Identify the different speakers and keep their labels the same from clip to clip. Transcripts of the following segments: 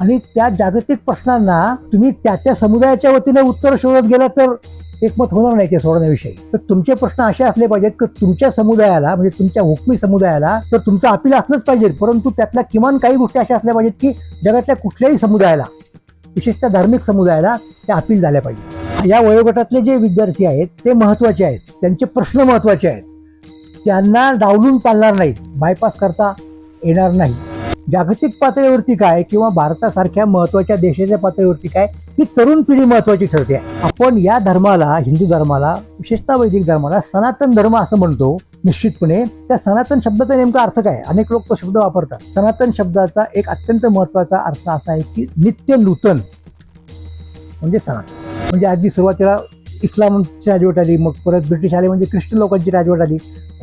Speaker 1: आणि त्या जागतिक प्रश्नांना तुम्ही त्या समुदायाच्या वतीने उत्तर शोधत गेला तर एकमत होणार नाही ते सोडण्याविषयी. तर तुमचे प्रश्न असे असले पाहिजेत की तुमच्या समुदायाला, म्हणजे तुमच्या हुकमी समुदायाला तर तुमचं अपील असलंच पाहिजे, परंतु त्यातल्या किमान काही गोष्टी अशा असल्या पाहिजेत की जगातल्या कुठल्याही समुदायाला, विशेषतः धार्मिक समुदायाला, त्या अपील झाल्या पाहिजे. या वयोगटातले जे विद्यार्थी आहेत ते महत्वाचे आहेत, त्यांचे प्रश्न महत्वाचे आहेत, त्यांना डावलून चालणार नाही, बायपास करता येणार नाही. जागतिक पातळीवरती काय किंवा भारतासारख्या महत्वाच्या देशाच्या पातळीवरती काय, ही तरुण पिढी महत्वाची ठरते आहे. आपण या धर्माला, हिंदू धर्माला, विशेषतः वैदिक धर्माला सनातन धर्म असं म्हणतो. निश्चितपणे त्या सनातन शब्दाचा नेमका अर्थ काय, अनेक लोक तो शब्द वापरतात. सनातन शब्दाचा एक अत्यंत महत्वाचा अर्थ असा आहे की नित्य नूतन म्हणजे सनातन. म्हणजे अगदी सुरुवातीला इस्लामची राजवट आली, मग परत ब्रिटिश आले, म्हणजे ख्रिश्चन लोकांची राजवट आली,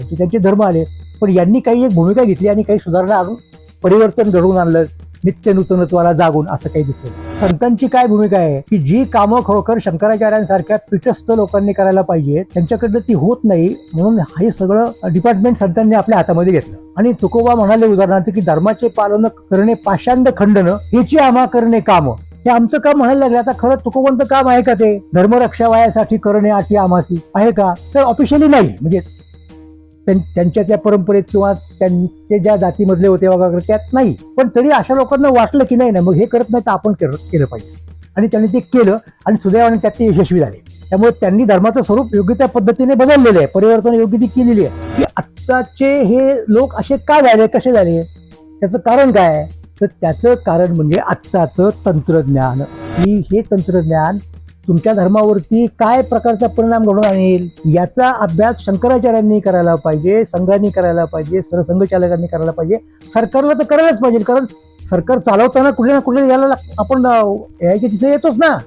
Speaker 1: त्यांचे धर्म आले, पण यांनी काही एक भूमिका घेतली आणि काही सुधारणा आणून परिवर्तन घडवून आणलं, नित्य नूतनत्वाला जागून, असं काही दिसलं. संतांची काय भूमिका आहे की जी कामं खरोखर शंकराचार्यांसारख्या पीठस्थ लोकांनी करायला पाहिजे त्यांच्याकडनं ती होत नाही, म्हणून हे सगळं डिपार्टमेंट संतांनी आपल्या हातामध्ये घेतलं. आणि तुकोबा म्हणाले उदाहरणार्थ की धर्माचे पालन करणे पाषांड खंडन हेची आम्हा करणे काम. हे आमचं काम म्हणायला लागले. आता खरं तुकोबांचं काम आहे का ते? धर्मरक्षा वायासाठी करणे आठी आमासी आहे का? तर ऑफिशियली नाही, म्हणजे त्यांच्या त्या परंपरेत किंवा ते ज्या जातीमधले होते वगैरे त्यात नाही, पण तरी अशा लोकांना वाटलं की नाही ना, मग हे करत नाही तर आपण केलं पाहिजे, आणि त्यांनी ते केलं आणि सुदैवाने त्यात ते यशस्वी झाले. त्यामुळे त्यांनी धर्माचं स्वरूप योग्य त्या पद्धतीने बदललेलं आहे, परिवर्तन योग्य ती केलेली आहे. की आत्ताचे हे लोक असे का झाले, कसे झाले, त्याचं कारण काय? तर त्याचं कारण म्हणजे आत्ताचं तंत्रज्ञान. की हे तंत्रज्ञान तुमच्या धर्मावरती काय प्रकारचा परिणाम घडून आणेल याचा अभ्यास शंकराचार्यांनी करायला पाहिजे, संघांनी करायला पाहिजे, सरसंघचालकांनी करायला पाहिजे, सरकारला तर करायलाच पाहिजे, कारण सरकार चालवताना कुठे ना कुठे यायला आपण यायच्या तिथे येतोच ना.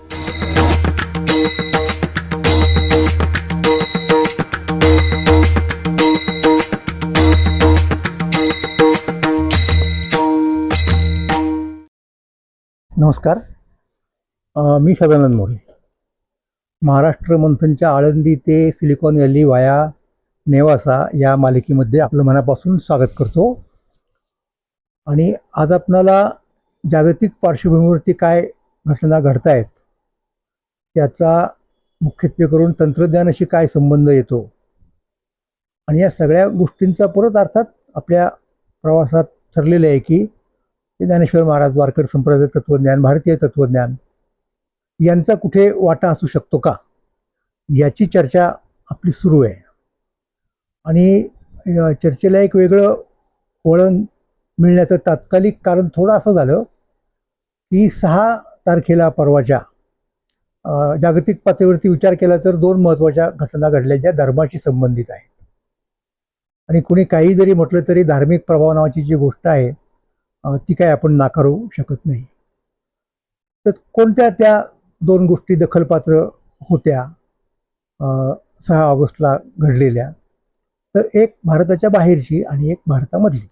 Speaker 1: नमस्कार, मी सदानंद मोरे. महाराष्ट्र मंथनच्या आळंदी ते सिलिकॉन व्हॅली वाया नेवासा या मालिकेमध्ये आपलं मनापासून स्वागत करतो. आणि आज आपणाला जागतिक पार्श्वभूमीवरती काय घटना घडतायत त्याचा मुख्यत्वे करून तंत्रज्ञानाशी काय संबंध येतो, आणि या सगळ्या गोष्टींचा परत अर्थात आपल्या प्रवासात ठरलेलं आहे की ज्ञानेश्वर महाराज, वारकरी संप्रदाय तत्वज्ञान, भारतीय तत्वज्ञान यांचा कुठे वाटा असू शकतो का, याची चर्चा आपली सुरू आहे. आणि चर्चेला एक वेगळं वळण मिळण्याचं तात्कालिक कारण थोडं असं झालं की 6 तारखेला परवाच्या जागतिक पातळीवरती विचार केला तर 2 महत्त्वाच्या घटना घडल्या ज्या धर्माशी संबंधित आहेत. आणि कुणी काही जरी म्हटलं तरी धार्मिक प्रभाव नावाची जी गोष्ट आहे ती काय आपण नाकारू शकत नाही. तर कोणत्या त्या 2 गोष्टी दखलपात्र होत्या 6 ऑगस्टला घडलेल्या? तर एक भारताच्या बाहेरची आणि एक भारतामधली.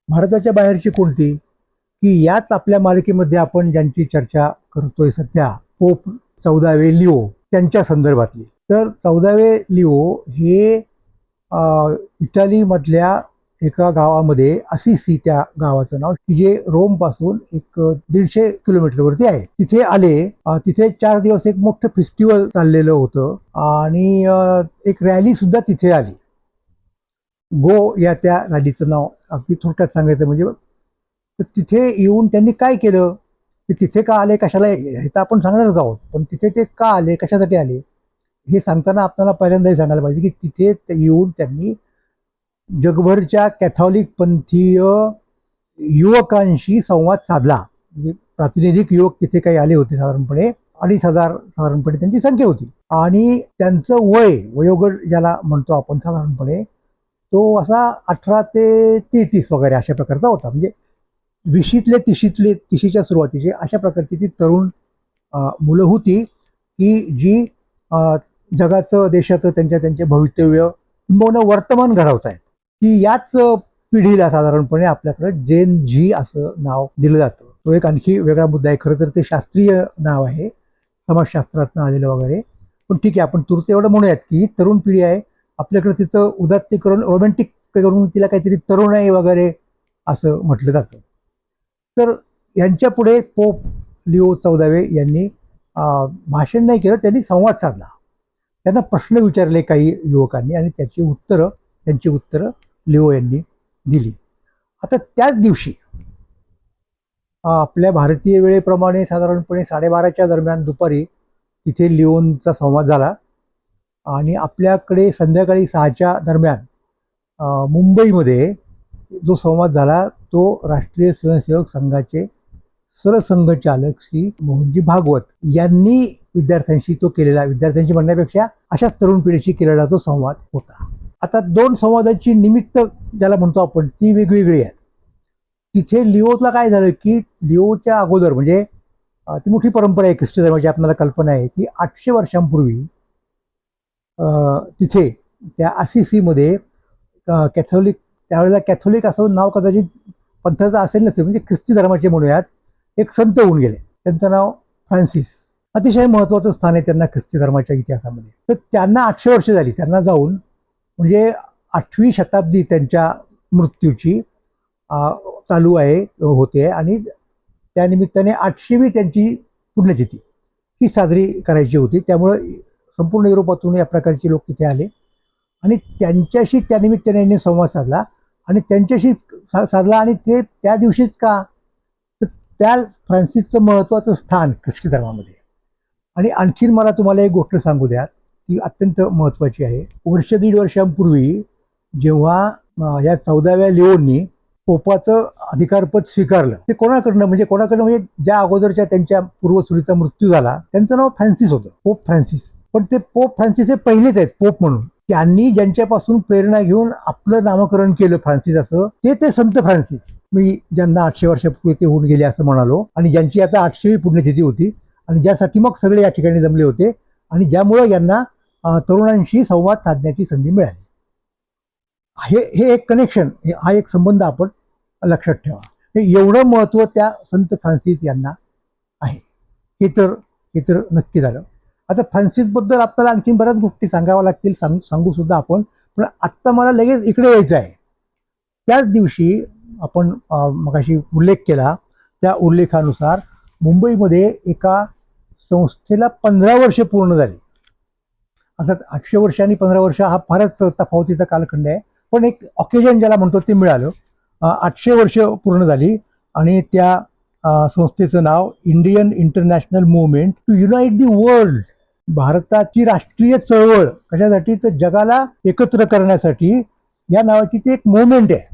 Speaker 1: भारताच्या बाहेरची कोणती? की याच आपल्या मालिकेमध्ये आपण ज्यांची चर्चा करतोय सध्या, पोप 14वे लिओ त्यांच्या संदर्भातली. तर 14वे लिओ हे इटाली मधल्या एका गावामध्ये, असिसी त्या गावाचं नाव, की जे रोम पासून एक 150 किलोमीटरवरती आहे, तिथे आले. तिथे 4 दिवस एक मोठं फेस्टिवल चाललेलं होतं आणि एक रॅली सुद्धा तिथे आली. गो या त्या रॅलीचं नाव अगदी थोडक्यात सांगायचं म्हणजे. तर तिथे येऊन त्यांनी काय केलं, ते तिथे का आले, कशाला, हे तर आपण सांगणारच आहोत, पण तिथे ते का आले, कशासाठी आले, हे सांगताना आपल्याला पहिल्यांदाही सांगायला पाहिजे की तिथे येऊन त्यांनी जगभरच्या कॅथॉलिक पंथीय युवकांशी संवाद साधला. म्हणजे प्रातिनिधिक युवक तिथे काही आले होते, साधारणपणे 2,500 साधारणपणे त्यांची संख्या होती. आणि त्यांचं वयोगट ज्याला म्हणतो आपण साधारणपणे, तो असा 18 ते 33 वगैरे अशा प्रकारचा होता. म्हणजे 20शीतले 30शीच्या सुरुवातीचे अशा प्रकारची ती तरुण मुलं होती की जी जगाचं, देशाचं, त्यांचे भवितव्य वर्तमान घडवत आहेत. की याच पिढीला साधारणपणे आपल्याकडे जेन जी असं नाव दिलं जातं. तो एक आणखी वेगळा मुद्दा आहे. खरं तर ते शास्त्रीय नाव आहे, समाजशास्त्रातनं आलेलं वगैरे, पण ठीक आहे, आपण तुरचं एवढं म्हणूयात की ही तरुण पिढी आहे आपल्याकडे. तिचं उदात्तीकरण, रोमॅन्टिक करून तिला काहीतरी तरुणाई वगैरे असं म्हटलं जातं. तर यांच्या पुढे पोप लिओ 14 यांनी भाषण नाही केलं, त्यांनी संवाद साधला. त्यांना प्रश्न विचारले काही युवकांनी आणि त्यांची उत्तरं लिओ यांनी दिली. आता त्याच दिवशी आपल्या भारतीय वेळेप्रमाणे साधारणपणे 12:30च्या दरम्यान दुपारी तिथे लिओनचा संवाद झाला आणि आपल्याकडे संध्याकाळी 6च्या दरम्यान मुंबईमध्ये जो संवाद झाला तो राष्ट्रीय स्वयंसेवक संघाचे सरसंघचालक श्री मोहनजी भागवत यांनी विद्यार्थ्यांशी तो केलेला, विद्यार्थ्यांशी म्हणण्यापेक्षा अशाच तरुण पिढीशी केलेला तो संवाद होता. आता दोन संवादाची निमित्त ज्याला म्हणतो आपण ती वेगवेगळी आहेत. तिथे लिओला काय झालं की लिओच्या अगोदर म्हणजे ती मोठी परंपरा आहे ख्रिस्ती धर्माची, आपल्याला कल्पना आहे की 800 वर्षांपूर्वी तिथे त्या असिसीमध्ये कॅथोलिक, त्यावेळेला कॅथोलिक असं नाव कदाचित पंथाचं असेल नसेल, म्हणजे ख्रिस्ती धर्माचे म्हणूयात, एक संत होऊन गेले. त्यांचं नाव फ्रान्सिस. अतिशय महत्त्वाचं स्थान आहे त्यांना ख्रिस्ती धर्माच्या इतिहासामध्ये. तर त्यांना 800 वर्ष झाली त्यांना जाऊन, म्हणजे 8वी शताब्दी त्यांच्या मृत्यूची चालू होते आणि त्यानिमित्ताने 800वी त्यांची पुण्यतिथी ही साजरी करायची होती. त्यामुळं संपूर्ण युरोपातून या प्रकारचे लोक तिथे आले आणि त्यांच्याशी त्यानिमित्ताने यांनी संवाद साधला आणि त्यांच्याशी साधला. आणि ते त्या दिवशीच का, तर त्या फ्रान्सिसचं महत्त्वाचं स्थान ख्रिस्ती धर्मामध्ये. आणि आणखीन मला तुम्हाला एक गोष्ट सांगू द्या, ती अत्यंत महत्त्वाची आहे. 1.5 वर्षांपूर्वी जेव्हा या 14व्या लिओननी पोपाचं अधिकारपद स्वीकारलं, ते कोणाकडनं म्हणजे ज्या अगोदरच्या त्यांच्या पूर्वसुरीचा मृत्यू झाला त्यांचं नाव फ्रान्सिस होतं, पोप फ्रान्सिस. पण ते पोप फ्रान्सिस हे पहिलेच आहेत पोप म्हणून. त्यांनी ज्यांच्यापासून प्रेरणा घेऊन आपलं नामकरण केलं फ्रान्सिस असं, ते संत फ्रान्सिस, मी ज्यांना 800 वर्षापूर्वी ते होऊन गेले असं म्हणालो, आणि ज्यांची आता 800वी पुण्यतिथी होती आणि ज्यासाठी मग सगळे या ठिकाणी जमले होते आणि ज्यामुळं यांना तरुणांशी संवाद साधण्याची संधी मिळाली. हे एक कनेक्शन, हा एक संबंध आपण लक्षात ठेवा. एवढं महत्त्व त्या संत फ्रान्सिस यांना आहे. हे तर नक्की झालं. आता फ्रान्सिसबद्दल आपल्याला आणखीन बऱ्याच गोष्टी सांगाव्या लागतील, सांगू सुद्धा आपण, पण आत्ता मला लगेच इकडे यायचं आहे. त्याच दिवशी आपण मगाशी उल्लेख केला त्या उल्लेखानुसार मुंबईमध्ये एका संस्थेला 15 वर्ष पूर्ण झाली. आता 800 वर्ष आणि 15 वर्ष हा फारच तफावतीचा कालखंड आहे, पण एक ऑकेजन ज्याला म्हणतो ते मिळालं. 800 वर्ष पूर्ण झाली आणि त्या संस्थेचं नाव Indian International Movement to Unite the World, भारताची राष्ट्रीय चळवळ कशासाठी, तर जगाला एकत्र करण्यासाठी या नावाची ती एक मूवमेंट आहे.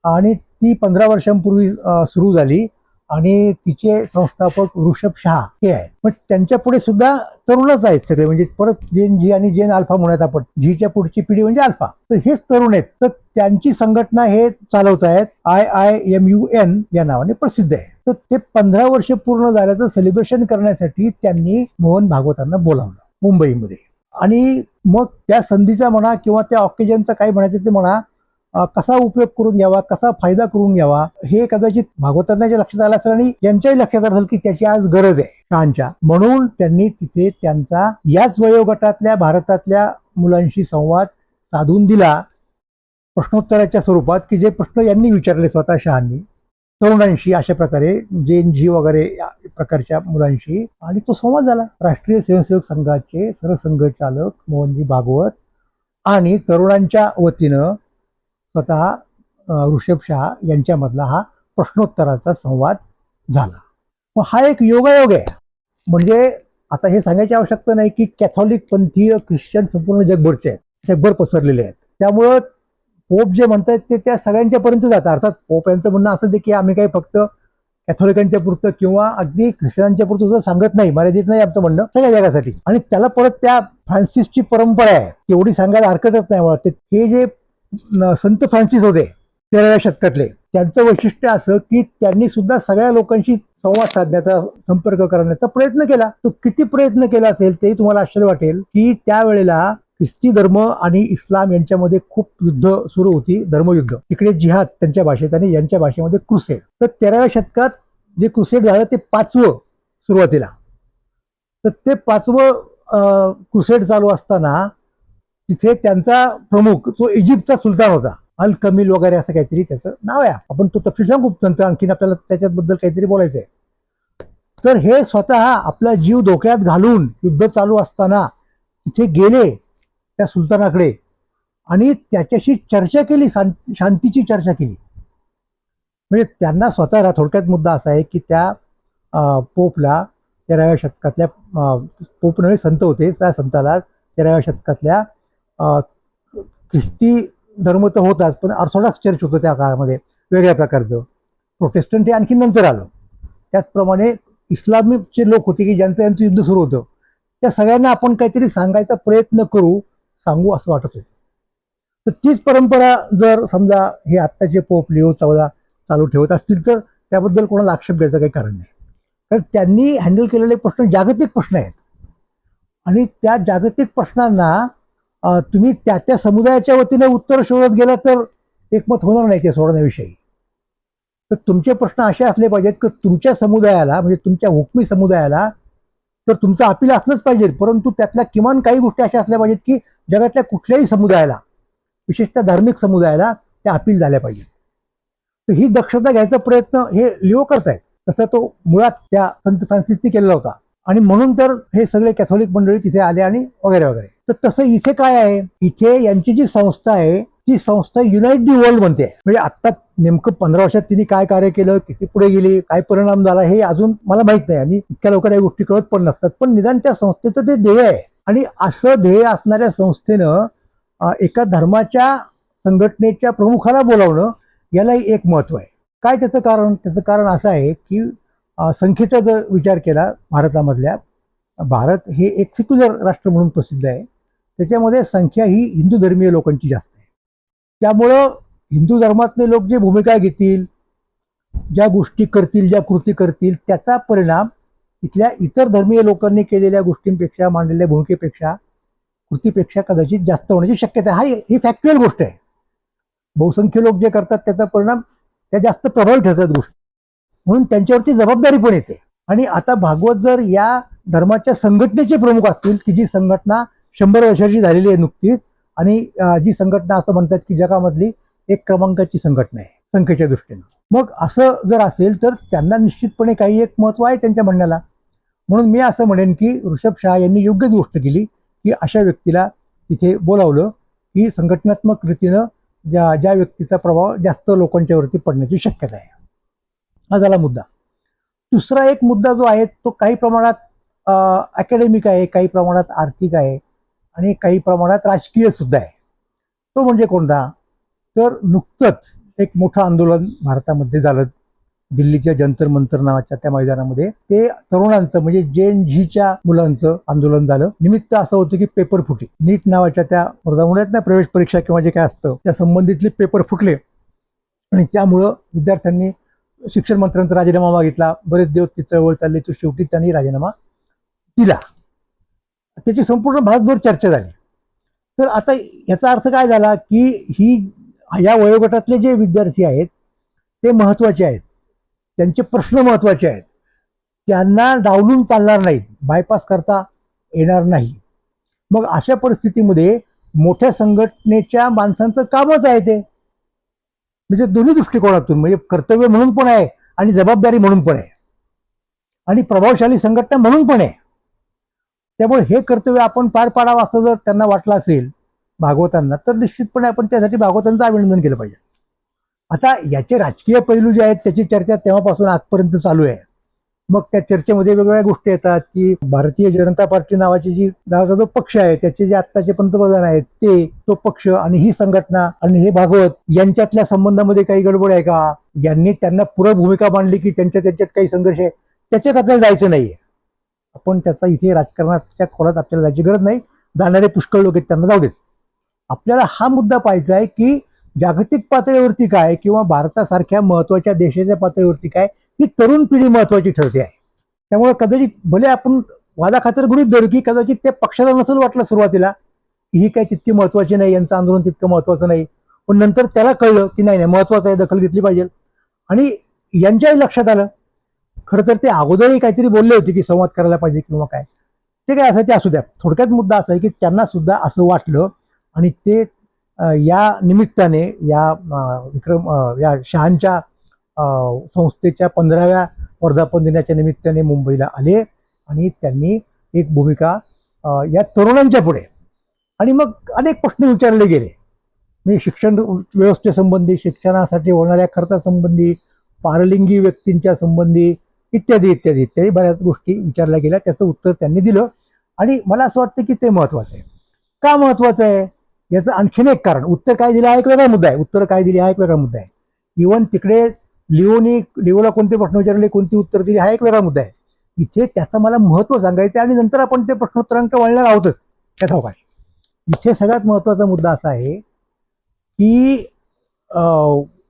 Speaker 1: आणि ती 15 वर्षांपूर्वी सुरू झाली आणि तिचे संस्थापक ऋषभ शहा हे आहेत. पण त्यांच्या पुढे सुद्धा तरुणच आहेत सगळे, म्हणजे परत जेन जी आणि जेन अल्फा म्हणूयात आपण, जीच्या पुढची पिढी म्हणजे अल्फा, तर हेच तरुण आहेत. तर त्यांची संघटना हे चालवत आहेत, IIMUN या नावाने प्रसिद्ध आहे. तर ते 15 वर्ष पूर्ण झाल्याचं सेलिब्रेशन करण्यासाठी त्यांनी मोहन भागवतांना बोलावलं मुंबईमध्ये. आणि मग त्या संधीचा म्हणा किंवा त्या ऑकेजनचा काय म्हणायचं ते म्हणा, कसा उपयोग करून घ्यावा, कसा फायदा करून घ्यावा, हे कदाचित भागवतांच्या लक्षात आलं असेल आणि यांच्याही लक्षात आलं की त्याची आज गरज आहे शहांच्या. म्हणून त्यांनी तिथे त्यांचा याच वयोगटातल्या भारतातल्या मुलांशी संवाद साधून दिला प्रश्नोत्तराच्या स्वरूपात, की जे प्रश्न यांनी विचारले स्वतः शहांनी तरुणांशी, अशा प्रकारे जेन जी वगैरे या प्रकारच्या मुलांशी. आणि तो संवाद झाला. राष्ट्रीय स्वयंसेवक संघाचे सरसंघचालक मोहनजी भागवत आणि तरुणांच्या वतीनं स्वतः ऋषभ शहा यांच्यामधला हा प्रश्नोत्तराचा संवाद झाला. मग हा एक योगायोग आहे. म्हणजे आता हे सांगायची आवश्यकता नाही की कॅथॉलिक पंथीय ख्रिश्चन संपूर्ण जगभरचे आहेत, जगभर पसरलेले आहेत. त्यामुळं पोप जे म्हणतात ते त्या सगळ्यांच्या पर्यंत जातात. अर्थात पोप यांचं म्हणणं असं आहे की आम्ही काही फक्त कॅथॉलिकांच्या पुरतं किंवा अगदी ख्रिश्चनांच्या पुरतं सुद्धा सांगत नाही, मर्यादित नाही आमचं म्हणणं, सगळ्या जगासाठी. आणि त्याला परत त्या फ्रान्सिसची परंपरा आहे तेवढी सांगायला हरकतच नाही. मला हे जे संत फ्रान्सिस होते 13व्या शतकातले, त्यांचं वैशिष्ट्य असं की त्यांनी सुद्धा सगळ्या लोकांशी संवाद साधण्याचा, संपर्क करण्याचा प्रयत्न केला. तो किती प्रयत्न केला असेल ते तुम्हाला आश्चर्य वाटेल की त्यावेळेला ख्रिस्ती धर्म आणि इस्लाम यांच्यामध्ये खूप युद्ध सुरू होती, धर्मयुद्ध. तिकडे जिहाद त्यांच्या भाषेत आणि यांच्या भाषेमध्ये क्रुसेड. तर 13व्या शतकात जे क्रुसेड झालं ते 5वं सुरुवातीला. तर ते 5वं क्रुसेड चालू असताना तिथे त्यांचा प्रमुख तो इजिप्तचा सुलतान होता, अल कमील वगैरे असं काहीतरी त्याचं नाव आहे. आपण तो तपशील सांगू नंतर, आणखीन आपल्याला त्याच्याबद्दल काहीतरी बोलायचं आहे. तर हे स्वतः आपला जीव धोक्यात घालून युद्ध चालू असताना तिथे गेले त्या सुलतानाकडे आणि त्याच्याशी चर्चा केली, शांतीची चर्चा केली. म्हणजे त्यांना स्वतःला, थोडक्यात मुद्दा असा आहे की त्या पोपला 13व्या शतकातल्या, पोप नव्हे संत होते, त्या संताला 13व्या शतकातल्या ख्रिस्ती धर्म तर होताच, पण ऑर्थोडॉक्स चर्च होतं त्या काळामध्ये वेगळ्या प्रकारचं. प्रोटेस्टंट हे आणखी नंतर आलं. त्याचप्रमाणे इस्लामीचे लोक होते की ज्यांचं युद्ध सुरू होतं. त्या सगळ्यांना आपण काहीतरी सांगायचा प्रयत्न सांगू असं वाटत होतं. तर तीच परंपरा जर समजा हे आत्ताचे पोप लिओ 14 चालू ठेवत असतील तर त्याबद्दल कोणाला आक्षेप घ्यायचं काही कारण नाही. कारण त्यांनी हँडल केलेले प्रश्न जागतिक प्रश्न आहेत आणि त्या जागतिक प्रश्नांना तुम्ही त्या समुदायाच्या वतीने उत्तर शोधत गेला तर एकमत होणार नाही ते सोडण्याविषयी. तर तुमचे प्रश्न असे असले पाहिजेत की तुमच्या समुदायाला, म्हणजे तुमच्या हुकमी समुदायाला तर तुमचं अपील असलंच पाहिजे, परंतु त्यातल्या किमान काही गोष्टी अशा असल्या पाहिजेत की जगातल्या कुठल्याही समुदायाला, विशेषतः धार्मिक समुदायाला त्या अपील झाल्या पाहिजेत. तर ही दक्षता घ्यायचा प्रयत्न हे लिओ करतायत. तसा तो मुळात त्या संत फ्रान्सिसने केलेला होता आणि म्हणून तर हे सगळे कॅथोलिक मंडळी तिथे आले आणि वगैरे वगैरे. तर तसं इथे काय आहे, इथे यांची जी संस्था आहे ती संस्था युनाइट दी वर्ल्ड म्हणते. म्हणजे आता नेमकं 15 वर्षात तिने काय कार्य केलं, किती पुढे गेली, काय परिणाम झाला हे अजून मला माहित नाही आणि इतक्या लवकर या गोष्टी कळत पण नसतात. पण निदान त्या संस्थेचं ते ध्येय आहे आणि असं ध्येय असणाऱ्या संस्थेनं एका धर्माच्या संघटनेच्या प्रमुखाला बोलावणं यालाही एक महत्व आहे. काय त्याचं कारण? त्याचं कारण असं आहे की संख्येचा जर विचार केला भारतामधल्या, भारत हे एक सेक्युलर राष्ट्र म्हणून प्रसिद्ध आहे. त्याच्यामध्ये संख्या ही हिंदू धर्मीय लोकांची जास्त आहे. त्यामुळं हिंदू धर्मातले लोक जे भूमिका घेतील, ज्या गोष्टी करतील, ज्या कृती करतील, त्याचा परिणाम इथल्या इतर धर्मीय लोकांनी केलेल्या गोष्टींपेक्षा, मांडलेल्या भूमिकेपेक्षा, कृतीपेक्षा कदाचित जास्त होण्याची शक्यता आहे. ही फॅक्च्युअल गोष्ट आहे. बहुसंख्य लोक जे करतात त्याचा परिणाम त्या जास्त प्रभावी ठरतात गोष्टी, म्हणून त्यांच्यावरती जबाबदारी पण येते. आणि आता भागवत जर या धर्माच्या संघटनेचे प्रमुख असतील की जी संघटना 100 वर्षाची झालेली आहे नुकतीच, आणि जी संघटना असं म्हणतात की जगामधली एक क्रमांकाची संघटना आहे संख्येच्या दृष्टीनं, मग असं जर असेल तर त्यांना निश्चितपणे काही एक महत्व आहे त्यांच्या म्हणण्याला. म्हणून मी असं म्हणेन की ऋषभ शहा यांनी योग्यच गोष्ट केली की अशा व्यक्तीला तिथे बोलावलं की संघटनात्मक रीतीनं ज्या व्यक्तीचा प्रभाव जास्त लोकांच्यावरती पडण्याची शक्यता आहे. हा झाला मुद्दा. दुसरा एक मुद्दा जो आहे तो काही प्रमाणात अकॅडमिक आहे, काही प्रमाणात आर्थिक आहे आणि काही प्रमाणात राजकीय सुद्धा आहे. तो म्हणजे कोणता? तर नुकतंच एक मोठं आंदोलन भारतामध्ये झालं, दिल्लीच्या जंतर मंतर नावाच्या त्या मैदानामध्ये. ते तरुणांचं म्हणजे JN-Zच्या मुलांचं आंदोलन झालं. निमित्त असं होतं की पेपर फुटी, नीट नावाच्या त्या स्पर्धामुळे ना, प्रवेश परीक्षा किंवा जे काय असतं त्या संबंधितले पेपर फुटले आणि त्यामुळं विद्यार्थ्यांनी शिक्षण मंत्र्यांचा राजीनामा मागितला. बरेच दिवस ती चळवळ चालली, तो शेवटी त्यांनी राजीनामा दिला. त्याची संपूर्ण भारतभर चर्चा झाली. तर आता याचा अर्थ काय झाला की या वयोगटातले जे विद्यार्थी आहेत ते महत्वाचे आहेत, त्यांचे प्रश्न महत्वाचे आहेत, त्यांना डावलून चालणार नाही, बायपास करता येणार नाही. मग अशा परिस्थितीमध्ये मोठ्या संघटनेच्या माणसांचं कामच आहे ते, म्हणजे दोन्ही दृष्टिकोनातून, म्हणजे कर्तव्य म्हणून पण आहे आणि जबाबदारी म्हणून पण आहे आणि प्रभावशाली संघटना म्हणून पण आहे. त्यामुळे हे कर्तव्य आपण पार पाडावं असं जर त्यांना वाटलं असेल भागवतांना, तर निश्चितपणे आपण त्यासाठी भागवतांचं अभिनंदन केलं पाहिजे. आता याचे राजकीय पैलू जे आहेत त्याची चर्चा तेव्हापासून आजपर्यंत चालू आहे. मग त्या चर्चेमध्ये वेगवेगळ्या गोष्टी येतात की भारतीय जनता पार्टी नावाची नावाचा जो पक्ष आहे त्याचे जे आत्ताचे पंतप्रधान आहेत तो पक्ष आणि ही संघटना आणि हे भागवत यांच्यातल्या संबंधामध्ये काही गडबड आहे का, यांनी त्यांना पुरं भूमिका मांडली की त्यांच्यात काही संघर्ष आहे, त्याच्यात आपल्याला जायचं नाहीये. आपण त्याचा इथे राजकारणाच्या खोलात आपल्याला जायची गरज नाही. जाणारे पुष्कळ लोक आहेत, त्यांना जाऊ देत. आपल्याला हा मुद्दा पाहायचा आहे की जागतिक पातळीवरती काय किंवा भारतासारख्या महत्वाच्या देशाच्या पातळीवरती काय, ही तरुण पिढी महत्वाची ठरते आहे. त्यामुळे कदाचित भले आपण वादाखातर गृहीत धरू की कदाचित त्या पक्षाला नसेल वाटलं सुरुवातीला की ही काय तितकी महत्वाची नाही, यांचं आंदोलन तितकं महत्वाचं नाही, पण नंतर त्याला कळलं की नाही महत्वाचं आहे, दखल घेतली पाहिजे. आणि यांच्याही लक्षात आलं, खरं तर ते अगोदरही काहीतरी बोलले होते की संवाद करायला पाहिजे किंवा काय, ते काय असं ते असू द्या. थोडक्यात मुद्दा असा आहे की त्यांना सुद्धा असं वाटलं आणि ते या निमित्ताने या शहांच्या संस्थेच्या 15व्या वर्धापन दिनाच्या निमित्ताने मुंबईला आले आणि त्यांनी एक भूमिका या तरुणांच्या पुढे, आणि मग अनेक प्रश्न विचारले गेले. म्हणजे शिक्षण व्यवस्थेसंबंधी, शिक्षणासाठी होणाऱ्या खर्चासंबंधी, पारलिंगी व्यक्तींच्या संबंधी, इत्यादी इत्यादी इत्यादी बऱ्याच गोष्टी विचारल्या गेल्या. त्याचं उत्तर त्यांनी दिलं आणि मला असं वाटतं की ते महत्त्वाचं आहे. का महत्त्वाचं आहे याचं आणखीन एक कारण, उत्तर काय दिलं हा एक वेगळा मुद्दा आहे, उत्तर काय दिली हा एक वेगळा मुद्दा आहे. इव्हन तिकडे लिओला कोणते प्रश्न विचारले, कोणती उत्तर दिली हा एक वेगळा मुद्दा आहे. इथे त्याचं मला महत्त्व सांगायचं आणि नंतर आपण ते प्रश्नोत्तरांकडे वळणार आहोतच त्याचा अवकाश. इथे सगळ्यात महत्त्वाचा मुद्दा असा आहे की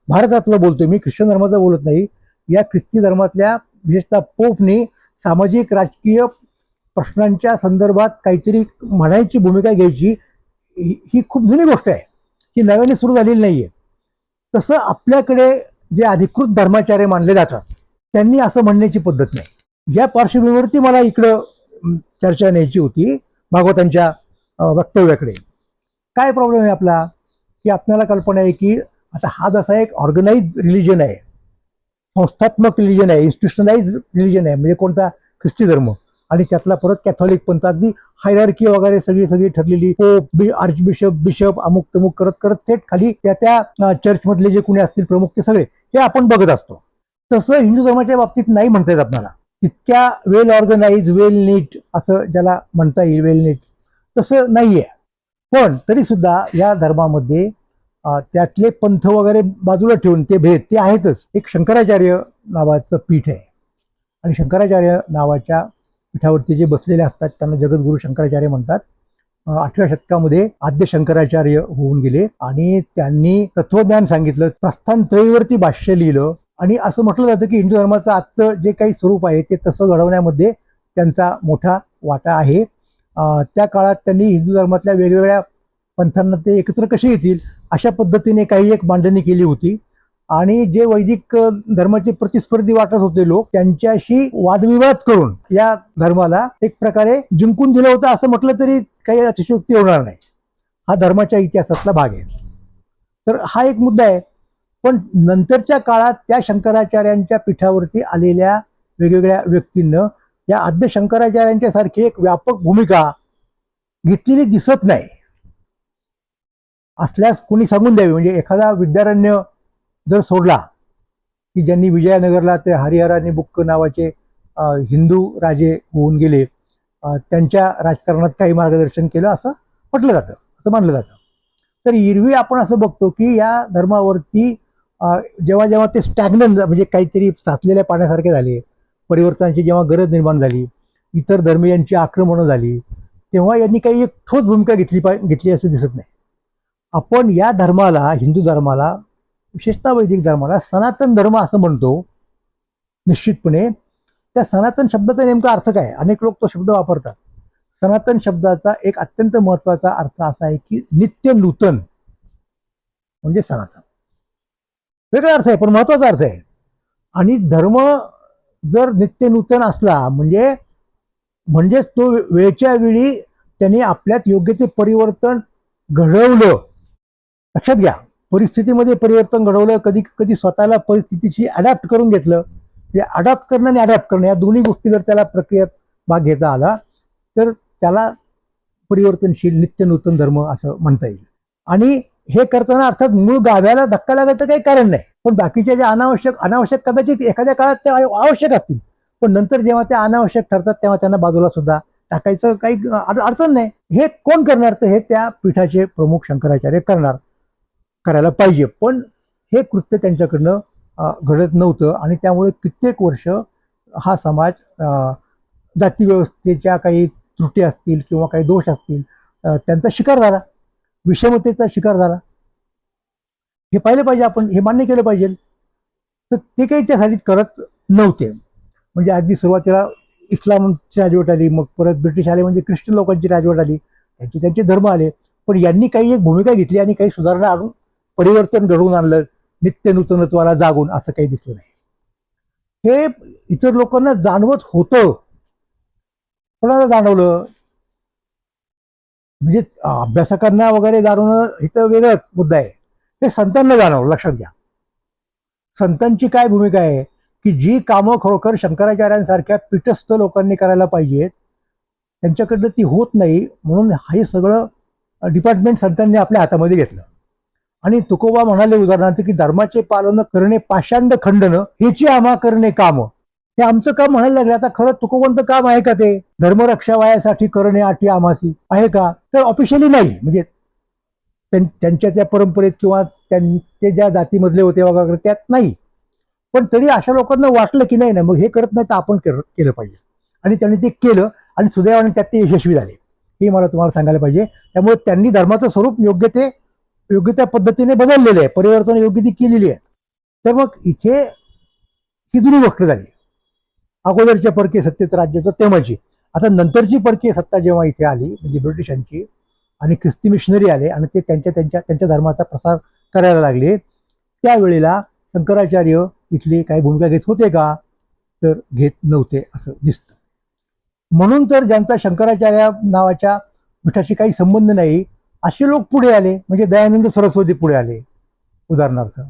Speaker 1: भारतातलं बोलतोय मी, ख्रिश्चन धर्माचं बोलत नाही. या ख्रिस्ती धर्मातल्या विशेषतः पोपनी सामाजिक राजकीय प्रश्नांच्या संदर्भात काहीतरी म्हणायची, भूमिका घ्यायची, ही खूप जुनी गोष्ट आहे, ही नव्याने सुरू झालेली नाहीये. तसं आपल्याकडे जे अधिकृत धर्माचार्य मानले जातात त्यांनी असं म्हणण्याची पद्धत नाही. या पार्श्वभूमीवरती मला इकडं चर्चा न्यायची होती भागवतांच्या वक्तव्याकडे. काय प्रॉब्लेम आहे आपला की आपल्याला कल्पना आहे की आता हा जसा एक ऑर्गनाइज रिलिजन आहे, संस्थात्मक रिलिजन आहे, इन्स्टिट्युशनलाइज रिलिजन आहे, म्हणजे कोणता ख्रिस्ती धर्म, आणि त्यातला परत कॅथॉलिक पंथ, अगदी हायरार्की वगैरे सगळी सगळी ठरलेली, पोप, आर्चबिशप, बिशप, अमुक तमुक करत करत थेट खाली त्या चर्चमधले जे कुणी असतील प्रमुख ते सगळे हे आपण बघत असतो. तसं हिंदू धर्माच्या बाबतीत नाही म्हणता येत आपल्याला. तितक्या वेल ऑर्गनाइज, वेल नीट असं ज्याला म्हणता येईल, वेल नीट तसं नाहीये. पण तरी सुद्धा या धर्मामध्ये त्यातले पंथ वगैरे बाजूला ठेवून ते भेद ते आहेतच. एक शंकराचार्य नावाचं पीठ आहे आणि शंकराचार्य नावाच्या पीठावरती जे बसलेले असतात त्यांना जगद्गुरु शंकराचार्य म्हणतात. 8व्या शतकामध्ये आद्य शंकराचार्य होऊन गेले आणि त्यांनी तत्वज्ञान सांगितलं, प्रस्थानत्रयीवरती भाष्य लिहिलं, आणि असं म्हटलं जातं की हिंदू धर्माचं आजचं जे काही स्वरूप आहे ते तसं घडवण्यामध्ये त्यांचा मोठा वाटा आहे. त्या काळात त्यांनी हिंदू धर्मातल्या वेगवेगळ्या पंथांना ते एकत्र कसे येतील अशा पद्धतीने काही एक मांडणी केली होती, आणि जे वैदिक धर्माचे प्रतिस्पर्धी वाटत होते लोक त्यांच्याशी वादविवाद करून या धर्माला एक प्रकारे जिंकून दिलं होतं असं म्हटलं तरी काही अतिशयोक्ती होणार नाही. हा धर्माच्या इतिहासातला भाग आहे. तर हा एक मुद्दा आहे. पण नंतरच्या काळात त्या शंकराचार्यांच्या पीठावरती आलेल्या वेगवेगळ्या व्यक्तींना या आद्य शंकराचार्यांच्या सारखी एक व्यापक भूमिका घेतलेली दिसत नाही. असल्यास कोणी सांगून द्यावी. म्हणजे एखादा विद्यारण्य जर सोडला की ज्यांनी विजयनगरला ते हरिहरानी बुक्क नावाचे हिंदू राजे होऊन गेले, त्यांच्या राजकारणात काही मार्गदर्शन केलं असं म्हटलं जातं, असं मानलं जातं. तर एरवी आपण असं बघतो की या धर्मावरती जेव्हा जेव्हा ते स्टॅग्नंट म्हणजे काहीतरी साचलेल्या पाण्यासारखे झाले, परिवर्तनाची जेव्हा गरज निर्माण झाली, इतर धर्मीयांची आक्रमणं झाली, तेव्हा यांनी काही एक ठोस भूमिका घेतली असं दिसत नाही. आपण या धर्माला, हिंदू धर्माला, विशेषतः वैदिक धर्माला सनातन धर्म असं म्हणतो. निश्चितपणे त्या सनातन शब्दाचा नेमका अर्थ काय? अनेक लोक तो शब्द वापरतात. सनातन शब्दाचा एक अत्यंत महत्वाचा अर्थ असा आहे की नित्य नूतन म्हणजे सनातन. वेगळा अर्थ आहे पण महत्वाचा अर्थ आहे. आणि धर्म जर नित्य नूतन असला म्हणजे तो वेळच्या वेळी त्याने आपल्यात योग्य ते परिवर्तन घडवलं. लक्षात घ्या, परिस्थितीमध्ये परिवर्तन घडवलं, कधी कधी स्वतःला परिस्थितीशी अडॅप्ट करून घेतलं. अडॅप्ट करणं आणि अडॅप्ट करणं या दोन्ही गोष्टी जर त्याला प्रक्रियेत भाग घेता आला तर त्याला परिवर्तनशील नित्य नूतन धर्म असं म्हणता येईल. आणि हे करताना अर्थात मूळ गाभ्याला धक्का लागायचं काही कारण नाही. पण बाकीच्या ज्या अनावश्यक कदाचित एखाद्या काळात ते आवश्यक असतील, पण नंतर जेव्हा ते अनावश्यक ठरतात तेव्हा त्यांना बाजूला सुद्धा टाकायचं काही अडचण नाही. हे कोण करणार? तर हे त्या पीठाचे प्रमुख शंकराचार्य करायला पाहिजे. पण हे कृत्य त्यांच्याकडनं घडत नव्हतं आणि त्यामुळे कित्येक वर्ष हा समाज जातीव्यवस्थेच्या काही त्रुटी असतील किंवा काही दोष असतील त्यांचा शिकार झाला, विषमतेचा शिकार झाला. हे पाहिलं पाहिजे, आपण हे मान्य केलं पाहिजे. तर ते काही त्यासाठी करत नव्हते. म्हणजे अगदी सुरुवातीला इस्लामची राजवट आली, मग परत ब्रिटिश आले, म्हणजे ख्रिश्चन लोकांची राजवट आली, त्यांचे धर्म आले. पण यांनी काही एक भूमिका घेतली आणि काही सुधारणा आणून परिवर्तन घडवून आणलं, नित्य नूतनत्वाला जागून, असं काही दिसलं नाही. हे इतर लोकांना जाणवत होतं. कोणाला जाणवलं? म्हणजे अभ्यासकांना वगैरे जाणवणं हे तर वेगळाच मुद्दा आहे. हे संतांना जाणवलं, लक्षात घ्या. संतांची काय भूमिका आहे की जी कामं खरोखर शंकराचार्यांसारख्या पीठस्थ लोकांनी करायला पाहिजेत त्यांच्याकडनं ती होत नाही, म्हणून हे सगळं डिपार्टमेंट संतांनी आपल्या हातामध्ये घेतलं. आणि तुकोबा म्हणाले उदाहरणार्थ की धर्माचे पालन करणे पाषांड खंडन हेची आम्हा करणे काम. हे आमचं काम म्हणायला लागले. आता खरं तुकोबांचं काम आहे का ते? धर्मरक्षा वायासाठी करणे आठी आमासी आहे का? तर ऑफिशियली नाही. म्हणजे त्यांच्या त्या परंपरेत किंवा ते ज्या जातीमधले होते वगैरे त्यात नाही. पण तरी अशा लोकांना वाटलं की नाही मग हे करत नाही तर आपण केलं पाहिजे. आणि त्यांनी ते केलं आणि सुदैवाने त्यात ते यशस्वी झाले, हे मला तुम्हाला सांगायला पाहिजे. त्यामुळे त्यांनी धर्माचं स्वरूप योग्य त्या पद्धतीने बदललेलं आहे, परिवर्तन योग्य ती केलेली आहे. तर मग इथे ही जुनी गोष्ट झाली. अगोदरच्या परकीय सत्तेचं राज्य होतं तेव्हाची. आता नंतरची परकीय सत्ता जेव्हा इथे आली म्हणजे ब्रिटिशांची, आणि ख्रिस्ती मिशनरी आले आणि ते त्यांच्या धर्माचा प्रसार करायला लागले, त्यावेळेला शंकराचार्य इथली काही भूमिका घेत होते का? तर घेत नव्हते असं दिसतं. म्हणून तर ज्यांचा शंकराचार्य नावाच्या पीठाशी काही संबंध नाही असे लोक पुढे आले. म्हणजे दयानंद सरस्वती पुढे आले उदाहरणार्थ,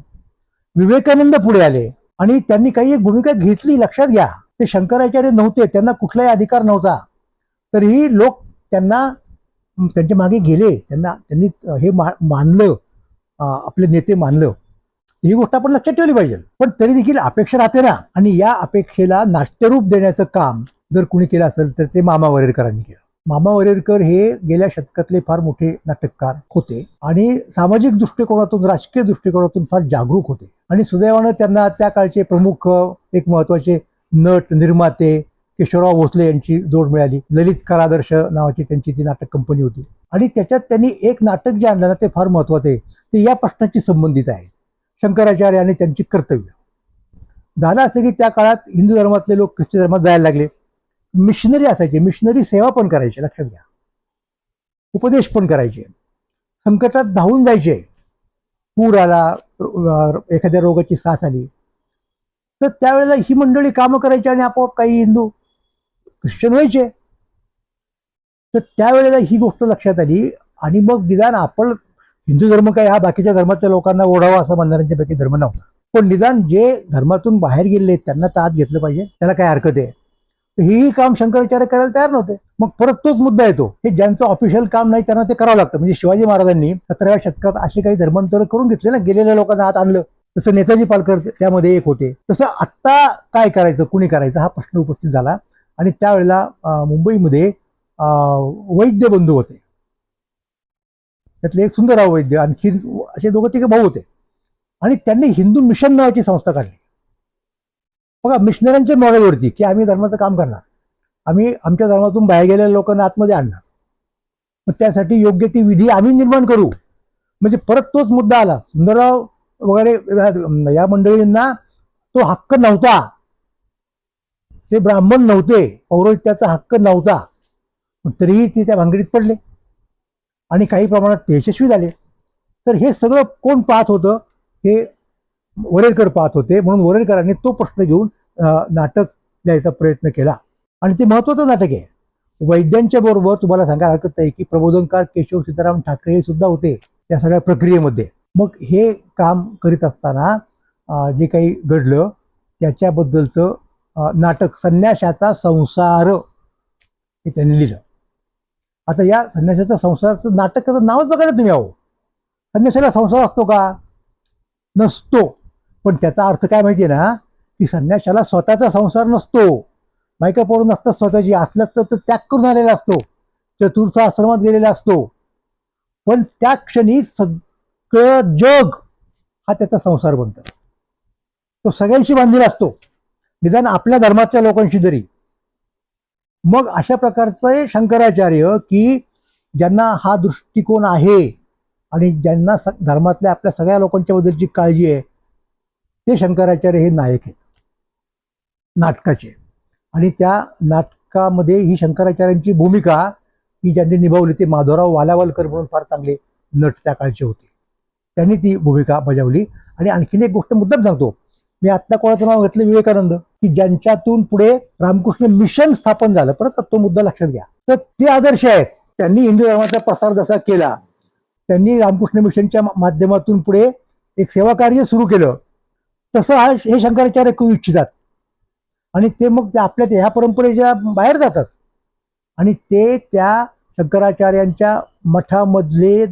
Speaker 1: विवेकानंद पुढे आले आणि त्यांनी काही एक भूमिका घेतली. लक्षात घ्या, ते शंकराचार्य नव्हते, त्यांना कुठलाही अधिकार नव्हता, तरीही लोक त्यांच्या मागे गेले. त्यांनी हे मानलं, आपले नेते मानलं. ही गोष्ट आपण लक्षात ठेवली पाहिजे. पण तरी देखील अपेक्षा राहते ना, आणि या अपेक्षेला नाट्यरूप देण्याचं काम जर कुणी केलं असेल तर ते मामा वरेरकरांनी केलं. मामा वरेरकर हे गेल्या शतकातले फार मोठे नाटककार होते आणि सामाजिक दृष्टिकोनातून, राजकीय दृष्टिकोनातून फार जागरूक होते. आणि सुदैवानं त्यांना त्या काळचे प्रमुख एक महत्वाचे नट निर्माते केशवराव भोसले यांची जोड मिळाली. ललित कलादर्श नावाची त्यांची ती नाटक कंपनी होती आणि त्याच्यात त्यांनी एक नाटक जे आणलं ना ते फार महत्वाचं आहे. ते या प्रश्नाशी संबंधित आहे, शंकराचार्य आणि त्यांची कर्तव्य. झालं असं की त्या काळात हिंदू धर्मातले लोक ख्रिस्ती धर्मात जायला लागले. मिशनरी असायचे, मिशनरी सेवा पण करायचे, लक्षात घ्या, उपदेश पण करायचे, संकटात धावून जायचे. पूर आला, एखाद्या रोगाची साथ आली तर त्यावेळेला ही मंडळी कामं करायची आणि आपोआप काही हिंदू ख्रिश्चन व्हायचे. तर त्यावेळेला ही गोष्ट लक्षात आली आणि मग निदान आपण हिंदू धर्म काय हा बाकीच्या धर्माच्या लोकांना ओढावा असं म्हणणाऱ्यांच्या पैकी धर्म नव्हता, पण निदान जे धर्मातून बाहेर गेलेले त्यांना तर आत घेतलं पाहिजे, त्याला काय हरकत आहे. हेही काम शंकराचार्य करायला तयार नव्हते. मग परत तोच मुद्दा येतो, हे ज्यांचं ऑफिशियल काम नाही त्यांना ते करावं लागतं. म्हणजे शिवाजी महाराजांनी 17व्या शतकात असे काही धर्मांतर करून घेतले ना, गेलेल्या लोकांना आत आणलं. तसं नेताजी पालकर त्यामध्ये एक होते. तसं आत्ता काय करायचं, कुणी करायचं हा प्रश्न उपस्थित झाला. आणि त्यावेळेला मुंबईमध्ये वैद्य बंधू होते. त्यातले एक सुंदरराव वैद्य, आणखी असे दोघं तिघे भाऊ होते आणि त्यांनी हिंदू मिशन नावाची संस्था काढली. बघा, मिशनऱ्यांच्या मॉडेलवरती की आम्ही धर्माचं काम करणार, आम्ही आमच्या धर्मातून बाहेर गेलेल्या लोकांना आतमध्ये आणणार, मग त्यासाठी योग्य ती विधी आम्ही निर्माण करू. म्हणजे परत तोच मुद्दा आला. सुंदरराव वगैरे या मंडळींना तो हक्क नव्हता, ते ब्राह्मण नव्हते, पौरोहित्याचा हक्क नव्हता, तरीही ते त्या भानगडीत पडले आणि काही प्रमाणात ते यशस्वी झाले. तर हे सगळं कोण पाहत होतं? हे वरेरकर पाहत होते. म्हणून वरेरकरांनी तो प्रश्न घेऊन नाटक लिहायचा प्रयत्न केला आणि ते महत्वाचं नाटक आहे. वैद्यांच्या बरोबर तुम्हाला सांगायला हरकत नाही की प्रबोधनकार केशव सीताराम ठाकरे हे सुद्धा होते त्या सगळ्या प्रक्रियेमध्ये. मग हे काम करीत असताना जे काही घडलं त्याच्याबद्दलचं नाटक संन्याशाचा संसार हे त्यांनी लिहिलं. आता या संन्यासाच्या संसाराचं नाटकाचं नावच बघा ना तुम्ही. आहो, संन्यासाला संसार असतो का? नसतो. पण त्याचा अर्थ काय माहितीये ना, की संन्याशाला स्वतःचा संसार नसतो, बायका पोरं नसतात स्वतःची, असल्यास तर त्याग करून आलेला असतो, चतुर्थ आश्रमात गेलेला असतो. पण त्या क्षणी सगळं जग हा त्याचा संसार बनतो. तो सगळ्यांशी बांधलेला असतो, निदान आपल्या धर्माच्या लोकांशी जरी. मग अशा प्रकारचे शंकराचार्य की ज्यांना हा दृष्टिकोन आहे आणि ज्यांना धर्मातल्या आपल्या सगळ्या लोकांच्या बद्दलची काळजी आहे, ते शंकराचार्य हे नायक आहेत नाटकाचे. आणि त्या नाटकामध्ये ही शंकराचार्यांची भूमिका ही ज्यांनी निभावली ते माधवराव वालावलकर म्हणून फार चांगले नट त्या काळचे होते, त्यांनी ती भूमिका बजावली. आणि आणखीन एक गोष्ट मुद्दाम सांगतो, मी आत्ता कोणाचं नाव घेतलं, विवेकानंद, की ज्यांच्यातून पुढे रामकृष्ण मिशन स्थापन झालं. परत तो मुद्दा लक्षात घ्या. तर ते आदर्श आहेत त्यांनी हिंदू धर्माचा प्रसार जसा केला, त्यांनी रामकृष्ण मिशनच्या माध्यमातून पुढे एक सेवा कार्य सुरू केलं, तसं हे शंकराचार्य करू इच्छितात. आणि ते मग ते आपल्या ह्या परंपरेच्या बाहेर जातात आणि ते त्या शंकराचार्यांच्या मठामधले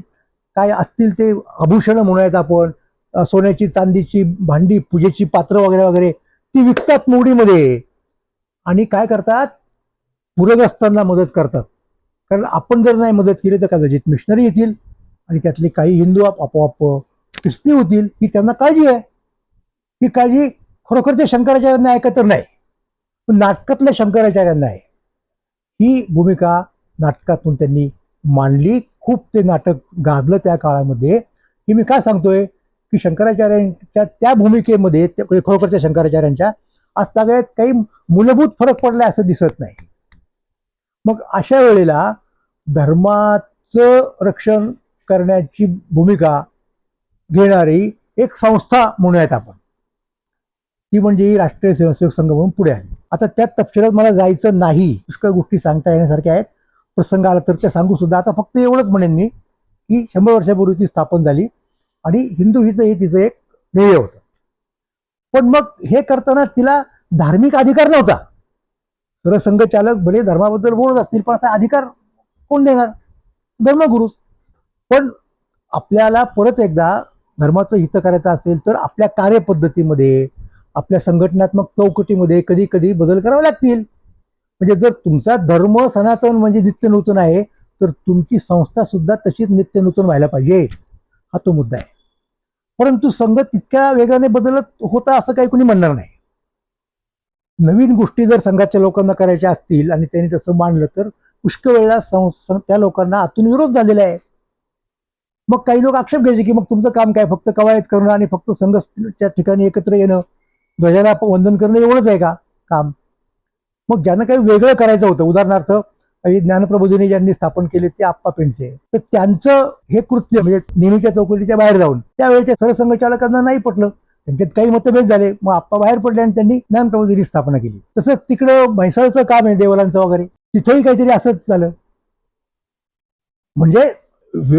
Speaker 1: काय असतील ते आभूषणं म्हणूयात आपण, सोन्याची चांदीची भांडी, पूजेची पात्र वगैरे वगैरे ती विकतात मोडीमध्ये आणि काय करतात, पूरग्रस्तांना मदत करतात. कारण आपण जर नाही मदत केली तर कदाचित मिशनरी येतील आणि त्यातले काही हिंदू आपोआप ख्रिस्ती होतील. ही त्यांना काळजी आहे. ही काळजी खरोखर ते शंकराचार्यांना ऐकत तर नाही, पण नाटकातल्या शंकराचार्यांना आहे. ही भूमिका नाटकातून त्यांनी मांडली. खूप ते नाटक गाजलं त्या काळामध्ये. ही मी काय सांगतोय की शंकराचार्यांच्या त्या भूमिकेमध्ये खरोखरच्या शंकराचार्यांच्या आजतागत काही मूलभूत फरक पडला असं दिसत नाही. मग अशा वेळेला धर्माचं रक्षण करण्याची भूमिका घेणारी एक संस्था म्हणूयात आपण, ती म्हणजे ही राष्ट्रीय स्वयंसेवक संघ म्हणून पुढे आली. आता त्या तपशिलात मला जायचं नाही, पुष्कळ गोष्टी सांगता येण्यासारख्या आहेत. प्रसंग आला तर त्या सांगू सुद्धा. आता फक्त एवढंच म्हणेन मी की 100 वर्षापूर्वी ती स्थापन झाली आणि हिंदू हिचं हे तिचं एक ध्येय होतं. पण मग हे करताना तिला धार्मिक अधिकार नव्हता. सरसंघचालक भले धर्माबद्दल बोलत असतील, पण असा अधिकार कोण देणार? धर्मगुरूच. पण आपल्याला परत एकदा धर्माचं हित करायचं असेल तर आपल्या कार्यपद्धतीमध्ये, आपल्या संघटनात्मक चौकटीमध्ये कधी कधी बदल करावे लागतील. म्हणजे जर तुमचा धर्म सनातन म्हणजे नित्य नूतन आहे, तर तुमची संस्था सुद्धा तशीच नित्य नूतन व्हायला पाहिजे. हा तो मुद्दा आहे. परंतु संघ तितक्या वेगाने बदलत होता असं काही कोणी म्हणणार नाही. नवीन गोष्टी जर संघाच्या लोकांना करायच्या असतील आणि त्यांनी तसं मांडलं तर पुष्कळ वेळा त्या लोकांना आतून विरोध झालेला आहे. मग काही लोक आक्षेप घ्यायचे की मग तुमचं काम काय, फक्त कवायत करणं आणि फक्त संघाच्या ठिकाणी एकत्र येणं, ध्वजाला वंदन करणं एवढंच आहे का काम? मग ज्यांना काही वेगळं करायचं होतं, उदाहरणार्थ ज्ञानप्रबोधिनी ज्यांनी स्थापन केले ते आप्पा पेंडसे, तर त्यांचं हे कृत्य म्हणजे नेहमीच्या चौकटीच्या बाहेर जाऊन त्यावेळेच्या सरसंघचालकांना नाही पटलं. त्यांच्यात काही मतभेद झाले. मग आप्पा बाहेर पडले आणि त्यांनी ज्ञानप्रबोधिनी स्थापना केली. तसंच तिकडं म्हैसाळचं काम आहे देवलांचं वगैरे, तिथेही काहीतरी असंच झालं. म्हणजे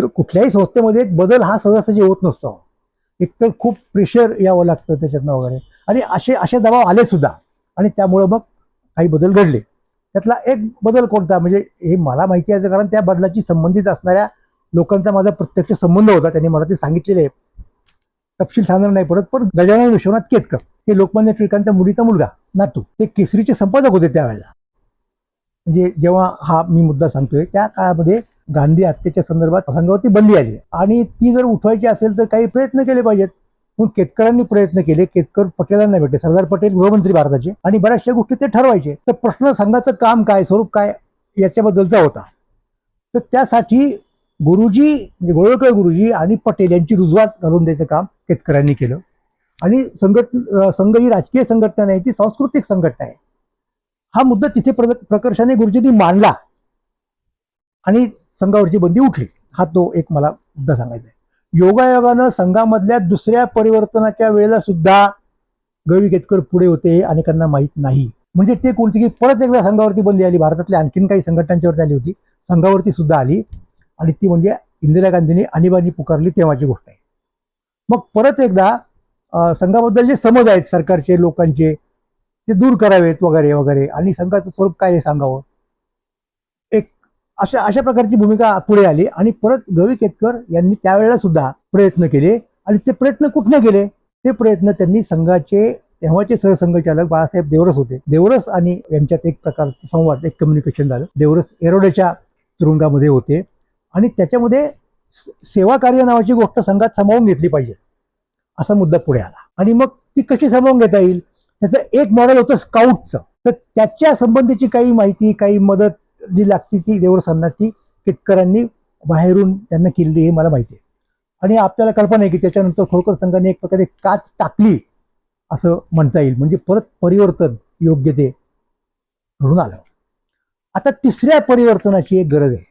Speaker 1: कुठल्याही संस्थेमध्ये एक बदल हा सहजासहजी होत नसतो. एकतर खूप प्रेशर यावं लागतं त्याच्यातनं वगैरे, आणि असे दबाव आले सुद्धा आणि त्यामुळं मग काही बदल घडले. त्यातला एक बदल कोणता, म्हणजे हे मला माहिती आहे कारण त्या बदलाची संबंधित असणाऱ्या लोकांचा माझा प्रत्यक्ष संबंध होता. त्यांनी मला ते सांगितलेले आहे. तपशील सांगणार नाही परत. पण गजानन विश्वनाथ केतकर हे लोकमान्य टिळकांच्या मुलीचा मुलगा नातू, ते केसरीचे संपादक होते त्यावेळेला. म्हणजे जेव्हा हा मी मुद्दा सांगतोय त्या काळामध्ये गांधी हत्येच्या संदर्भात संघावरती बंदी आली आणि ती जर उठवायची असेल तर काही प्रयत्न केले पाहिजेत. मग केतकरांनी प्रयत्न केले. केतकर पटेलांना भेटले, सरदार पटेल गृहमंत्री भारताचे, आणि बऱ्याचशा गोष्टी ते ठरवायचे. तर प्रश्न संघाचं काम काय, स्वरूप काय याच्याबद्दलचा होता. तर त्यासाठी गुरुजी म्हणजे गोळवळकर गुरुजी आणि पटेल यांची रुजवात घालून द्यायचं काम केतकरांनी केलं. आणि संघ ही राजकीय संघटना नाही, ती सांस्कृतिक संघटना आहे. हा मुद्दा तिथे प्रकर्षाने गुरुजींनी मांडला आणि संघावरची बंदी उठली. हा तो एक मला मुद्दा सांगायचा आहे. योगायोगानं संघामधल्या दुसऱ्या परिवर्तनाच्या वेळेला सुद्धा गवी केतकर पुढे होते हे अनेकांना माहीत नाही. म्हणजे ते कोणती की परत एकदा संघावरती बंदी आली. भारतातल्या आणखीन काही संघटनांच्यावरती आली होती, संघावरती सुद्धा आली, आणि ती म्हणजे इंदिरा गांधींनी आणीबाणी पुकारली तेव्हाची गोष्ट आहे. मग परत एकदा संघाबद्दल जे समज आहेत सरकारचे, लोकांचे, ते दूर करावेत वगैरे वगैरे, आणि संघाचं स्वरूप काय हे सांगावं, एक अशा प्रकारची भूमिका पुढे आली. आणि परत गवी केतकर यांनी त्यावेळेला सुद्धा प्रयत्न केले. आणि ते प्रयत्न कुठनं केले? ते प्रयत्न त्यांनी संघाचे तेव्हाचे सरसंघचालक बाळासाहेब देवरस होते, देवरस आणि यांच्यात एक प्रकारचा संवाद, एक कम्युनिकेशन झालं. देवरस एरोड्याच्या तुरुंगामध्ये होते आणि त्याच्यामध्ये सेवा कार्य नावाची गोष्ट संघात सामावून घेतली पाहिजे असा मुद्दा पुढे आला. आणि मग ती कशी सामावून घेता येईल त्याचं एक मॉडेल होतं स्काउटचं. तर त्याच्या संबंधीची काही माहिती, काही मदत जी लागती ती देवरसांना ती केतकरांनी बाहेरून त्यांना केलेली हे मला माहिती आहे. आणि आपल्याला कल्पना आहे की त्याच्यानंतर खरोखर संघाने एक प्रकारे काच टाकली असं म्हणता येईल. म्हणजे परत परिवर्तन योग्य ते घडून आलं. आता तिसऱ्या परिवर्तनाची एक गरज आहे.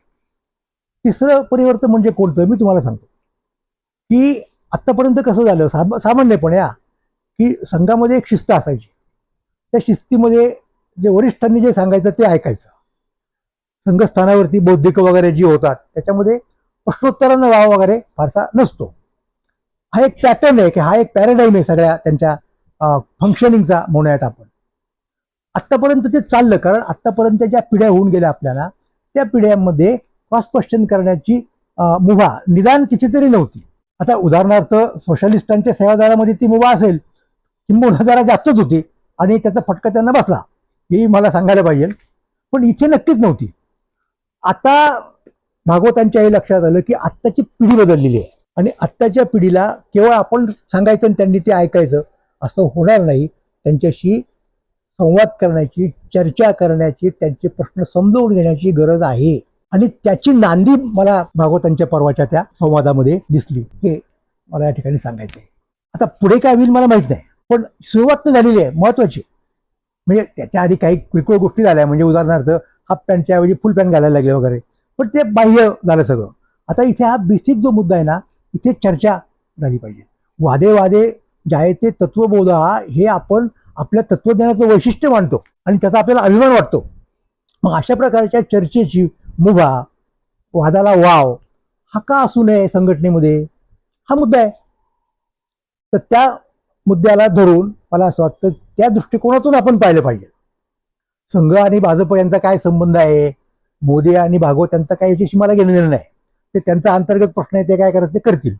Speaker 1: तिसरं परिवर्तन म्हणजे कोणतं मी तुम्हाला सांगतो की आत्तापर्यंत कसं झालं सामान्यपणे की संघामध्ये एक शिस्त असायची. त्या शिस्तीमध्ये जे वरिष्ठांनी जे सांगायचं ते ऐकायचं. संघस्थानावरती बौद्धिक वगैरे जी होतात त्याच्यामध्ये प्रश्नोत्तरांना वाव वगैरे फारसा नसतो. हा एक पॅटर्न आहे की हा एक पॅराडाईम आहे सगळ्या त्यांच्या फंक्शनिंगचा म्हणूयात आपण. आत्तापर्यंत ते चाललं, कारण आत्तापर्यंत ज्या पिढ्या होऊन गेल्या आपल्याला त्या पिढ्यांमध्ये क्रॉस क्वेश्चन करण्याची मुभा निदान तिची तरी नव्हती. आता उदाहरणार्थ सोशलिस्टांच्या सेवादारामध्ये ती मुभा असेल, किंबहुना जरा जास्तच होती आणि त्याचा फटका त्यांना बसला, हे मला सांगायला पाहिजे. पण इथे नक्कीच नव्हती. आता भागवतांच्या हे लक्षात आलं की आत्ताची पिढी बदललेली आहे आणि आत्ताच्या पिढीला केवळ आपण सांगायचं आणि त्यांनी ते ऐकायचं असं होणार नाही. त्यांच्याशी संवाद करण्याची, चर्चा करण्याची, त्यांचे प्रश्न समजून घेण्याची गरज आहे आणि त्याची नांदी मला भागवतांच्या परवाच्या त्या संवादामध्ये दिसली. हे मला या ठिकाणी सांगायचं आहे. आता पुढे काय होईल मला माहित नाही, पण सुरुवात तर झालेली आहे महत्वाची. म्हणजे त्याच्या आधी काही किरकोळ गोष्टी झाल्या, म्हणजे उदाहरणार्थ हाफ पॅन्टच्या ऐवजी फुल पॅन्ट घालायला लागले वगैरे, पण ते बाह्य झालं सगळं. आता इथे हा बेसिक जो मुद्दा आहे ना, इथे चर्चा झाली पाहिजे. वादे वादे जायते तत्वबोधा हे आपण आपल्या तत्वज्ञानाचं वैशिष्ट्य मानतो आणि त्याचा आपल्याला अभिमान वाटतो. मग अशा प्रकारच्या चर्चेची मुभा, वादाला वाव हा का असू नये संघटनेमध्ये, हा मुद्दा आहे. तर त्या मुद्द्याला धरून मला असं वाटतं त्या दृष्टिकोनातून आपण पाहिलं पाहिजे. संघ आणि भाजप यांचा काय संबंध आहे, मोदी आणि भागवत यांचा काय याच्याशी मला घेणं देणं नाही. ते त्यांचा अंतर्गत प्रश्न आहे, ते काय करायचं ते करतील.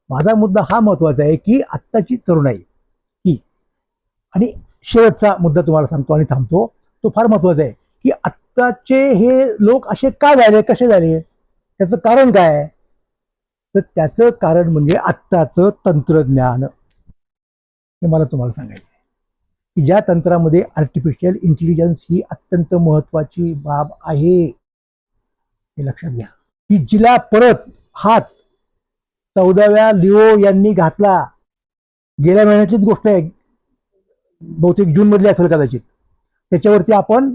Speaker 1: माझा मुद्दा हा महत्वाचा आहे की आत्ताची तरुणाई ही, आणि शेवटचा मुद्दा तुम्हाला सांगतो आणि थांबतो, तो फार महत्वाचा आहे की आत्ताचे हे लोक असे का झाले, कसे झाले, त्याचं कारण काय. तर त्याचं कारण म्हणजे आत्ताचं तंत्रज्ञान. हे मला तुम्हाला सांगायचं आहे की ज्या तंत्रामध्ये आर्टिफिशियल इंटेलिजन्स ही अत्यंत महत्वाची बाब आहे, हे लक्षात घ्या. की जिला परत हात 14व्या लिओ यांनी घातला, गेल्या महिन्यातलीच गोष्ट आहे, बहुतेक जून मधली असेल कदाचित. त्याच्यावरती आपण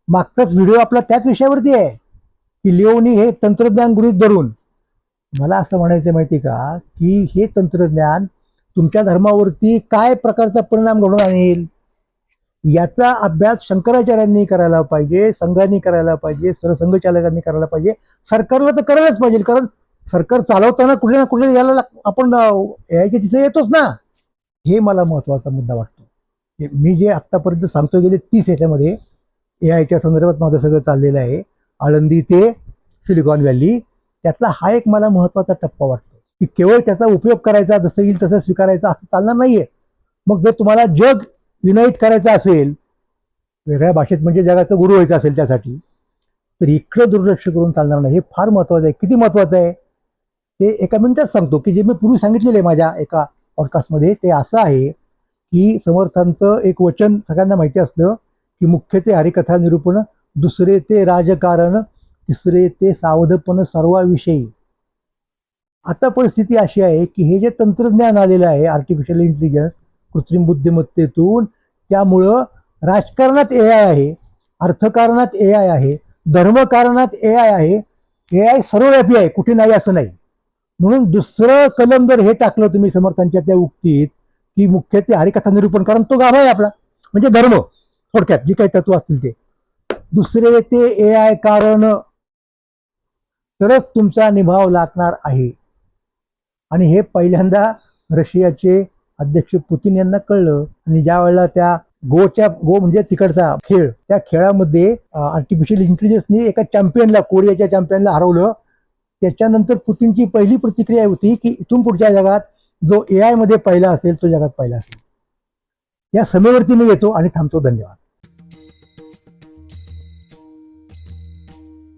Speaker 1: मागचाच व्हिडिओ आपला त्याच विषयावरती आहे की लिओनी हे तंत्रज्ञान गृहीत धरून. मला असं म्हणायचं माहिती का की हे तंत्रज्ञान तुमच्या धर्मावरती काय प्रकारचा परिणाम घडून आणेल याचा अभ्यास शंकराचार्यांनी करायला पाहिजे, संघांनी करायला पाहिजे, सरसंघचालकांनी करायला पाहिजे, सरकारला तर करायलाच पाहिजे. कारण सरकार चालवताना कुठे ना कुठे याला आपण यायचे तिथे येतोच ना. हे मला महत्वाचा मुद्दा वाटतो. मी जे आत्तापर्यंत सांगतो गेले 30 याच्यामध्ये AIच्या संदर्भात माझं सगळं चाललेलं आहे, आळंदी ते सिलिकॉन व्हॅली, त्यातला हा एक मला महत्वाचा टप्पा वाटतो की केवळ त्याचा उपयोग करायचा, जसं येईल तसं स्वीकारायचा असं चालणार नाहीये. मग जर तुम्हाला जग युनाईट करायचं असेल, वेगळ्या भाषेत म्हणजे जगाचं गुरु व्हायचं असेल त्यासाठी, तर इकडं दुर्लक्ष करून चालणार नाही. हे फार महत्वाचं आहे. किती महत्वाचं आहे ते एका मिनिटात सांगतो की जे मी पूर्वी सांगितलेलं आहे माझ्या एका पॉडकास्टमध्ये. ते असं आहे की समर्थांचं एक वचन सगळ्यांना माहिती असलं की मुख्य ते हरिकथा निरूपण, दुसरे ते राजकारण, तिसरे ते सावधपण सर्वाविषयी. आता परिस्थिती अशी आहे की हे जे तंत्रज्ञान आलेलं आहे आर्टिफिशियल इंटेलिजन्स, कृत्रिम बुद्धिमत्तेतून, त्यामुळं राजकारणात AI आहे, अर्थकारणात AI आहे, धर्मकारणात AI आहे. AI सर्वव्यापी आहे, कुठे नाही असं नाही. म्हणून दुसरं कलम जर हे टाकलं तुम्ही समर्थांच्या त्या उक्तीत की मुख्य ते हरिकथा निरूपण, कारण तो गाभा आहे आपला, म्हणजे धर्म थोडक्यात जी काही तत्व असतील ते, दुसरे ते AI कारण, तरच तुमचा निभाव लागणार आहे. आणि हे पहिल्यांदा रशियाचे अध्यक्ष पुतीन यांना कळलं. आणि ज्या वेळेला त्या गो म्हणजे तिकडचा खेळ, त्या खेळामध्ये आर्टिफिशियल इंटेलिजन्सनी एका चॅम्पियनला, कोरियाच्या चॅम्पियनला हरवलं. त्याच्यानंतर पुतीनची पहिली प्रतिक्रिया होती की इथून पुढच्या जगात जो AI मध्ये पहिला असेल तो जगात पहिला असेल. या समेवरती मी येतो आणि थांबतो. धन्यवाद.